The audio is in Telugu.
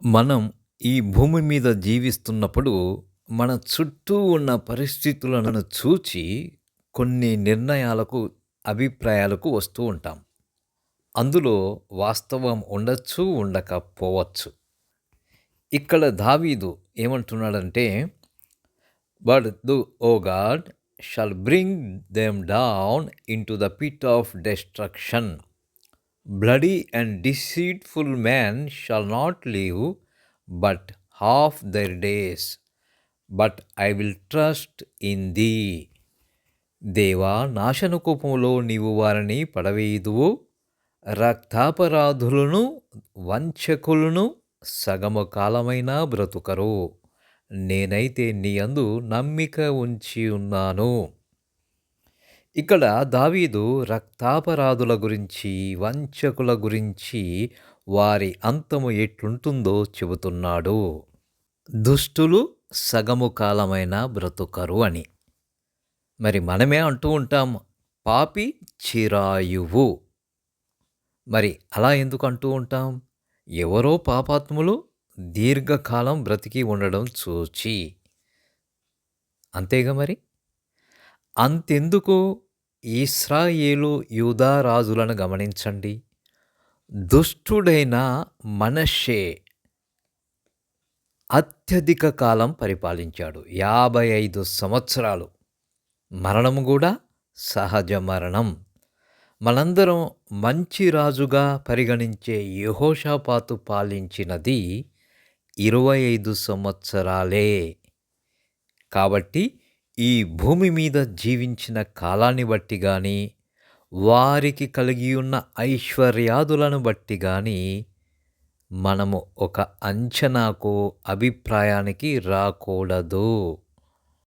మనం ఈ భూమి మీద జీవిస్తున్నప్పుడు మన చుట్టూ ఉన్న పరిస్థితులను చూచి కొన్ని నిర్ణయాలకు, అభిప్రాయాలకు వస్తూ ఉంటాం. అందులో వాస్తవం ఉండొచ్చు, ఉండకపోవచ్చు. ఇక్కడ దావీదు ఏమంటున్నాడంటే, but thou O God shalt bring them down into the pit of destruction. Bloody and deceitful men shall not live, but half their days. But I will trust in thee. దేవా, నాశనకూపంలో నీవు వారిని పడవేయుదువు, రక్తాపరాధులను వంచకులను సగము కాలమైనా బ్రతుకరు. నేనైతే నీ యందు నమ్మిక ఉంచి ఉన్నాను. ఇక్కడ దావీదు రక్తాపరాధుల గురించి, వంచకుల గురించి, వారి అంతము ఎట్లుంటుందో చెబుతున్నాడు. దుష్టులు సగము కాలమైన బ్రతుకరు అని. మరి మనమే అంటూ ఉంటాం, పాపి చిరాయువు. మరి అలా ఎందుకు అంటూ ఉంటాం? ఎవరో పాపాత్ములు దీర్ఘకాలం బ్రతికి ఉండడం చూచి. అంతేగా మరి. అంతెందుకు, ఇశ్రాయేలు యూదా రాజులను గమనించండి. దుష్టుడైన మనష్షే అత్యధిక కాలం పరిపాలించాడు, 55 సంవత్సరాలు. మరణం కూడా సహజ మరణం. మనందరం మంచి రాజుగా పరిగణించే యెహోషాపాతు పాలించినది 25 సంవత్సరాలే. కాబట్టి ఈ భూమి మీద జీవించిన కాలాన్ని బట్టి కానీ, వారికి కలిగి ఉన్న ఐశ్వర్యాదులను బట్టి కానీ మనము ఒక అంచనాకు, అభిప్రాయానికి రాకూడదు.